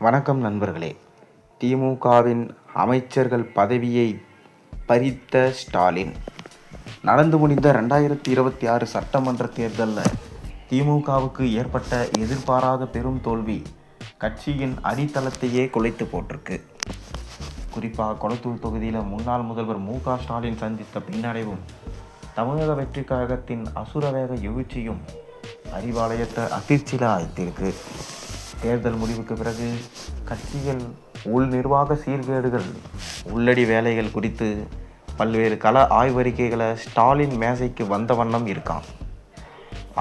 வணக்கம் நண்பர்களே. திமுகவின் அமைச்சர்கள் பதவியை பறித்த ஸ்டாலின். நடந்து முடிந்த 2026 சட்டமன்ற தேர்தலில் திமுகவுக்கு ஏற்பட்ட எதிர்பாராத பெரும் தோல்வி கட்சியின் அடித்தளத்தையே குலைத்து போட்டிருக்கு. குறிப்பாக கொளத்தூர் தொகுதியில் முன்னாள் முதல்வர் மு.க.ஸ்டாலின் சந்தித்த பின்னடைவும் தமிழக வெற்றி கழகத்தின் அசுரவேக எழுச்சியும் அறிவாலயத்தை அதிர்ச்சியில் ஆழ்த்தியிருக்கு. தேர்தல் முடிவுக்கு பிறகு கட்சிகள் உள் நிர்வாக சீர்கேடுகள், உள்ளடி வேலைகள் குறித்து பல்வேறு கள ஆய்வறிக்கைகளை ஸ்டாலின் மேசைக்கு வந்த வண்ணம் இருக்கான்.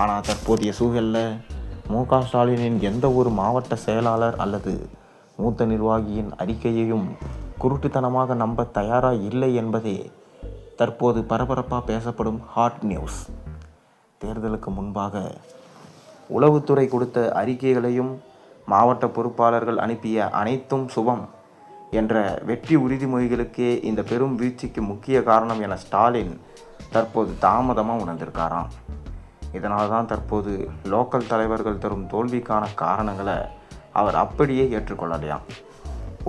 ஆனால் தற்போதைய சூழலில் மு.க.ஸ்டாலினின் எந்த ஒரு மாவட்ட செயலாளர் அல்லது மூத்த நிர்வாகியின் அறிக்கையையும் குருட்டுத்தனமாக நம்ப தயாராக இல்லை என்பதே தற்போது பரபரப்பாக பேசப்படும் ஹாட் நியூஸ். தேர்தலுக்கு முன்பாக உளவுத்துறை கொடுத்த அறிக்கைகளையும் மாவட்ட பொறுப்பாளர்கள் அனுப்பிய அனைத்தும் சுபம் என்ற வெற்றி உறுதிமொழிகளுக்கே இந்த பெரும் வீழ்ச்சிக்கு முக்கிய காரணம் என ஸ்டாலின் தற்போது தாமதமாக உணர்ந்திருக்காராம். இதனால் தான் தற்போது லோக்கல் தலைவர்கள் தரும் தோல்விக்கான காரணங்களை அவர் அப்படியே ஏற்றுக்கொள்ளலையாம்.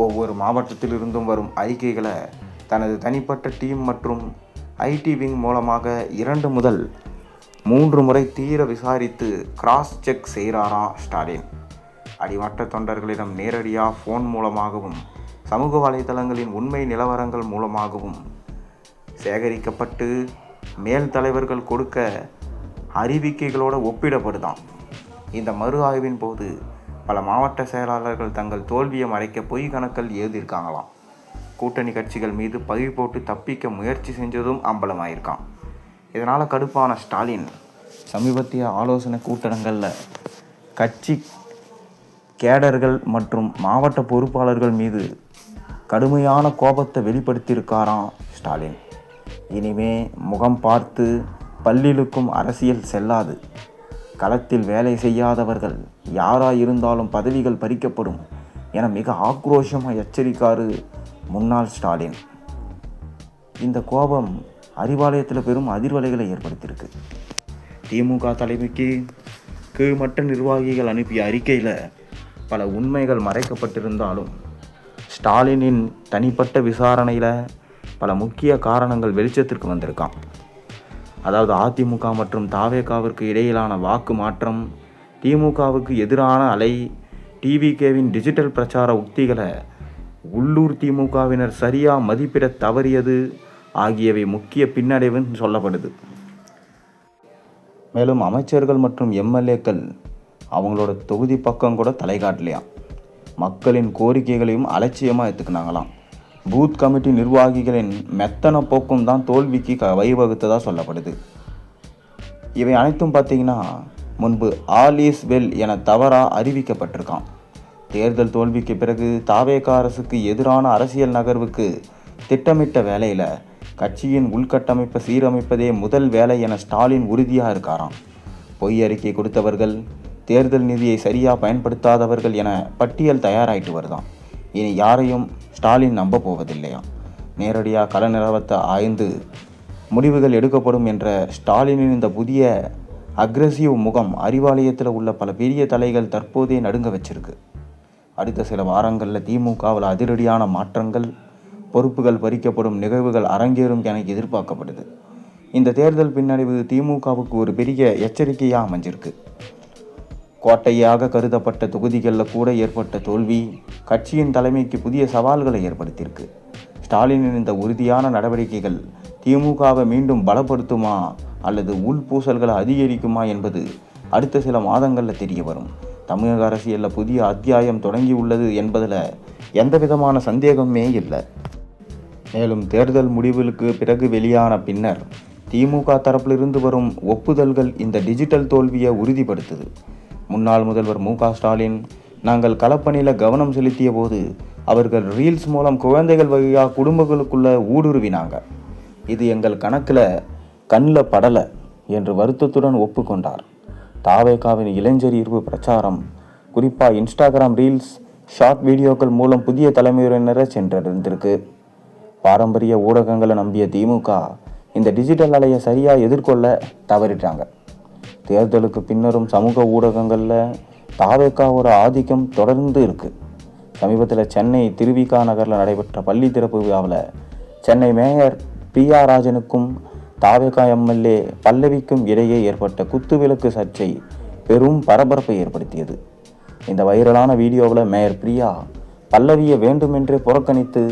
ஒவ்வொரு மாவட்டத்திலிருந்தும் வரும் அறிக்கைகளை தனது தனிப்பட்ட டீம் மற்றும் ஐடி விங் மூலமாக 2 முதல் 3 முறை தீர விசாரித்து கிராஸ் செக் செய்கிறாராம் ஸ்டாலின். அடிமட்ட தொண்டர்களிடம் நேரடியாக ஃபோன் மூலமாகவும் சமூக வலைதளங்களின் உண்மை நிலவரங்கள் மூலமாகவும் சேகரிக்கப்பட்டு மேல் தலைவர்கள் கொடுக்க அறிவிக்கைகளோடு ஒப்பிடப்படுதான். இந்த மறு ஆய்வின் போது பல மாவட்ட செயலாளர்கள் தங்கள் தோல்வியை மறைக்க பொய் கணக்கில் எழுதியிருக்காங்களாம். கூட்டணி கட்சிகள் மீது பழி போட்டு தப்பிக்க முயற்சி செஞ்சதும் அம்பலமாயிருக்கான். இதனால் கடுப்பான ஸ்டாலின் சமீபத்திய ஆலோசனை கூட்டங்களில் கட்சி கேடர்கள் மற்றும் மாவட்ட பொறுப்பாளர்கள் மீது கடுமையான கோபத்தை வெளிப்படுத்தியிருக்காராம் ஸ்டாலின். இனிமே முகம் பார்த்து பல்லிழுக்கும் அரசியல் செல்லாது. களத்தில் வேலை செய்யாதவர்கள் யாராயிருந்தாலும் பதவிகள் பறிக்கப்படும் என மிக ஆக்ரோஷமாக எச்சரிக்காரு முன்னாள் ஸ்டாலின். இந்த கோபம் அறிவாலயத்தில் பெரும் அதிர்வலைகளை ஏற்படுத்தியிருக்கு. திமுக தலைமைக்கு கீழ்மட்ட நிர்வாகிகள் அனுப்பிய அறிக்கையில் பல உண்மைகள் மறைக்கப்பட்டிருந்தாலும் ஸ்டாலினின் தனிப்பட்ட விசாரணையில் பல முக்கிய காரணங்கள் வெளிச்சத்திற்கு வந்திருக்கான். அதாவது அதிமுக மற்றும் தாவேகாவிற்கு இடையிலான வாக்கு மாற்றம், திமுகவுக்கு எதிரான அலை, டிவிகேவின் டிஜிட்டல் பிரச்சார உத்திகளை உள்ளூர் திமுகவினர் சரியாக மதிப்பிட தவறியது ஆகியவை முக்கிய பின்னடைவுன்னு சொல்லப்படுது. மேலும் அமைச்சர்கள் மற்றும் எம்எல்ஏக்கள் அவங்களோட தொகுதி பக்கம் கூட தலை காட்டலையாம். மக்களின் கோரிக்கைகளையும் அலட்சியமாக எடுத்துக்கினாங்களாம். பூத் கமிட்டி நிர்வாகிகளின் மெத்தன போக்கும் தான் தோல்விக்கு வழிவகுத்ததாக சொல்லப்படுது. இவை அனைத்தும் பார்த்திங்கன்னா முன்பு ஆல் இஸ் வெல் என தவறாக அறிவிக்கப்பட்டிருக்கான். தேர்தல் தோல்விக்கு பிறகு தாவேகா அரசுக்கு எதிரான அரசியல் நகர்வுக்கு திட்டமிட்ட வேலையில் கட்சியின் உள்கட்டமைப்பை சீரமைப்பதே முதல் வேலை என ஸ்டாலின் உறுதியாக இருக்காராம். பொய் அறிக்கை கொடுத்தவர்கள், தேர்தல் நிதியை சரியாக பயன்படுத்தாதவர்கள் என பட்டியல் தயாராகிட்டு வருதான். இனி யாரையும் ஸ்டாலின் நம்ப போவதில்லையா. நேரடியாக கள நிலவரத்தை ஆய்ந்து முடிவுகள் எடுக்கப்படும் என்ற ஸ்டாலினின் இந்த புதிய அக்ரெசிவ் முகம் அறிவாலயத்தில் உள்ள பல பெரிய தலைகள் தற்போதே நடுங்க வச்சிருக்கு. அடுத்த சில வாரங்களில் திமுகவில் அதிரடியான மாற்றங்கள், பொறுப்புகள் பறிக்கப்படும் நிகழ்வுகள் அரங்கேறும் என எதிர்பார்க்கப்படுது. இந்த தேர்தல் பின்னடைவு திமுகவுக்கு ஒரு பெரிய எச்சரிக்கையாக அமைஞ்சிருக்கு. கோட்டையாக கருதப்பட்ட தொகுதிகளில் கூட ஏற்பட்ட தோல்வி கட்சியின் தலைமைக்கு புதிய சவால்களை ஏற்படுத்தியிருக்கு. ஸ்டாலினின் இந்த உறுதியான நடவடிக்கைகள் திமுகவை மீண்டும் பலப்படுத்துமா அல்லது உள்பூசல்களை அதிகரிக்குமா என்பது அடுத்த சில மாதங்களில் தெரிய வரும். தமிழக அரசியலில் புதிய அத்தியாயம் தொடங்கி உள்ளது என்பதில் எந்த விதமான சந்தேகமே இல்லை. மேலும் தேர்தல் முடிவுகளுக்கு பிறகு வெளியான பின்னர் திமுக தரப்பிலிருந்து வரும் ஒப்புதல்கள் இந்த டிஜிட்டல் தோல்வியை உறுதிப்படுத்துது. முன்னாள் முதல்வர் மு.க.ஸ்டாலின், நாங்கள் களப்பணியில் கவனம் செலுத்திய போது அவர்கள் ரீல்ஸ் மூலம் குழந்தைகள் வழியாக குடும்பங்களுக்குள்ளே ஊடுருவினாங்க. இது எங்கள் கணக்கில் கண்ணில் படலை என்று வருத்தத்துடன் ஒப்புக்கொண்டார். தாவேகாவின் இளைஞர் ஈர்ப்பு பிரச்சாரம் குறிப்பாக இன்ஸ்டாகிராம் ரீல்ஸ், ஷார்ட் வீடியோக்கள் மூலம் புதிய தலைமுறையினரை சென்றடைந்திருக்கு. பாரம்பரிய ஊடகங்களை நம்பிய திமுக இந்த டிஜிட்டல் அலையை சரியாக எதிர்கொள்ள தவறிட்டாங்க. தேர்தலுக்கு பின்னரும் சமூக ஊடகங்களில் தாவேகாவோட ஆதிக்கம் தொடர்ந்து இருக்குது. சமீபத்தில் சென்னை திருவிகா நகரில் நடைபெற்ற பள்ளி திறப்பு விழாவில் சென்னை மேயர் பிரியா ராஜனுக்கும் தாவேகா எம்எல்ஏ பல்லவிக்கும் இடையே ஏற்பட்ட குத்துவிளக்கு சர்ச்சை பெரும் பரபரப்பை ஏற்படுத்தியது. இந்த வைரலான வீடியோவில் மேயர் பிரியா பல்லவியை வேண்டுமென்றே புறக்கணித்து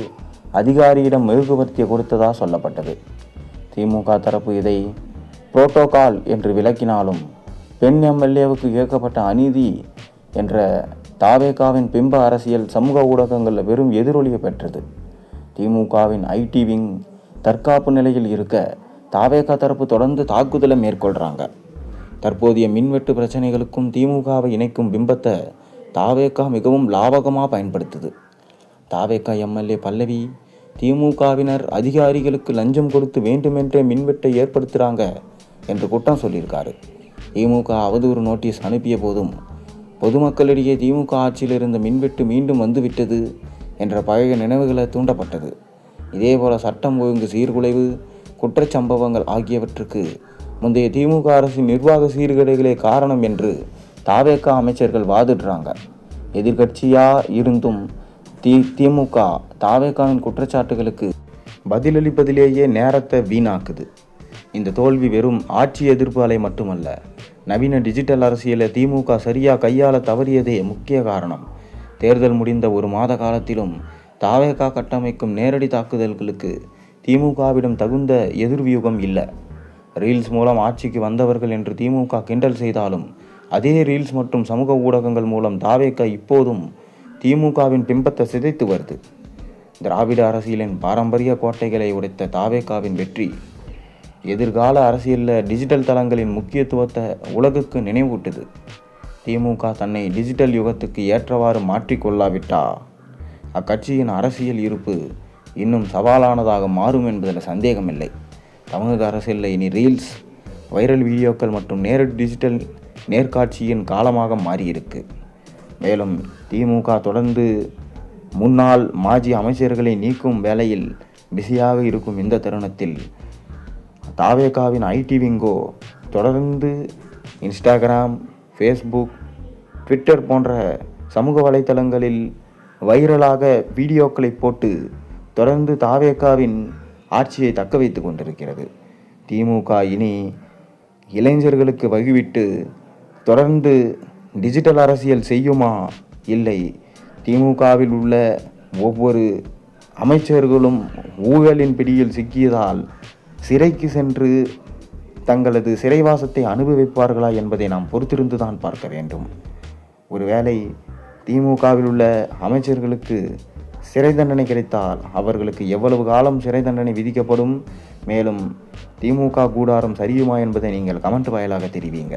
அதிகாரியிடம் மெழுகுவர்த்தியை கொடுத்ததா சொல்லப்பட்டது. திமுக தரப்பு இதை புரோட்டோகால் என்று விளக்கினாலும் பெண் எம்எல்ஏவுக்கு கேட்கப்பட்ட அநீதி என்ற தாவேகாவின் பிம்ப அரசியல் சமூக ஊடகங்களில் வெறும் எதிரொலியை பெற்றது. திமுகவின் ஐடி விங் தற்காப்பு நிலையில் இருக்க தாவேகா தரப்பு தொடர்ந்து தாக்குதலை மேற்கொள்கிறாங்க. தற்போதைய மின்வெட்டு பிரச்சனைகளுக்கும் திமுகவை இணைக்கும் பிம்பத்தை தாவேகா மிகவும் லாபகமாக பயன்படுத்துது. தாவேகா எம்எல்ஏ பல்லவி திமுகவினர் அதிகாரிகளுக்கு லஞ்சம் கொடுத்து வேண்டுமென்றே மின்வெட்டை ஏற்படுத்துகிறாங்க என்று குற்றம் சொல்லியிருக்காரு. திமுக அவதூறு நோட்டீஸ் அனுப்பிய போதும் பொதுமக்களிடையே திமுக ஆட்சியில் இருந்த மின்வெட்டு மீண்டும் வந்துவிட்டது என்ற பழைய நினைவுகளை தூண்டப்பட்டது. இதேபோல சட்டம் ஒழுங்கு சீர்குலைவு குற்றச்சம்பவங்கள் ஆகியவற்றுக்கு முந்தைய திமுக அரசின் நிர்வாக சீர்கேடுகளே காரணம் என்று தாவேகா அமைச்சர்கள் வாதிடுறாங்க. எதிர்கட்சியாக இருந்தும் திமுக தாவேகாவின் குற்றச்சாட்டுகளுக்கு பதிலளிப்பதிலேயே நேரத்தை வீணாக்குது. இந்த தோல்வி வெறும் ஆட்சி எதிர்ப்பு அலை மட்டுமல்ல, நவீன டிஜிட்டல் அரசியலை திமுக சரியாக கையாள தவறியதே முக்கிய காரணம். தேர்தல் முடிந்த ஒரு மாத காலத்திலும் தாவேகா கட்டமைக்கும் நேரடி தாக்குதல்களுக்கு திமுகவிடம் தகுந்த எதிர்வியூகம் இல்லை. ரீல்ஸ் மூலம் ஆட்சிக்கு வந்தவர்கள் என்று திமுக கிண்டல் செய்தாலும் அதே ரீல்ஸ் மற்றும் சமூக ஊடகங்கள் மூலம் தாவேகா இப்போதும் திமுகவின் பிம்பத்தை சிதைத்து வருது. திராவிட அரசியலின் பாரம்பரிய கோட்டைகளை உடைத்த தாவேகாவின் வெற்றி எதிர்கால அரசியலில் டிஜிட்டல் தளங்களின் முக்கியத்துவத்தை உலகுக்கு நினைவூட்டுது. திமுக தன்னை டிஜிட்டல் யுகத்துக்கு ஏற்றவாறு மாற்றிக்கொள்ளாவிட்டா அக்கட்சியின் அரசியல் இருப்பு இன்னும் சவாலானதாக மாறும் என்பதில் சந்தேகமில்லை. தமிழக அரசியலில் இனி ரீல்ஸ், வைரல் வீடியோக்கள் மற்றும் நேரடி டிஜிட்டல் நேர்காட்சியின் காலமாக மாறியிருக்கு. மேலும் திமுக தொடர்ந்து முன்னாள் மாஜி அமைச்சர்களை நீக்கும் வேலையில் பிஸியாக இருக்கும் இந்த தருணத்தில் தாவேகாவின் ஐடி விங்கோ தொடர்ந்து இன்ஸ்டாகிராம், ஃபேஸ்புக், ட்விட்டர் போன்ற சமூக வலைத்தளங்களில் வைரலாக வீடியோக்களை போட்டு தொடர்ந்து தாவேகாவின் ஆட்சியை தக்க வைத்து கொண்டிருக்கிறது. திமுக இனி இளைஞர்களுக்கு வழிவிட்டு தொடர்ந்து டிஜிட்டல் அரசியல் செய்யுமா? இல்லை, திமுகவில் உள்ள ஒவ்வொரு அமைச்சர்களும் ஊழலின் பிடியில் சிக்கியதால் சிறைக்கு சென்று தங்களது சிறைவாசத்தை அனுபவிப்பார்களா என்பதை நாம் பொறுத்திருந்து தான் பார்க்க வேண்டும். ஒருவேளை திமுகவில் உள்ள அமைச்சர்களுக்கு சிறை தண்டனை கிடைத்தால் அவர்களுக்கு எவ்வளவு காலம் சிறை தண்டனை விதிக்கப்படும், மேலும் திமுக கூடாரம் சரியுமா என்பதை நீங்கள் கமெண்ட் வாயிலாக தெரிவிங்க.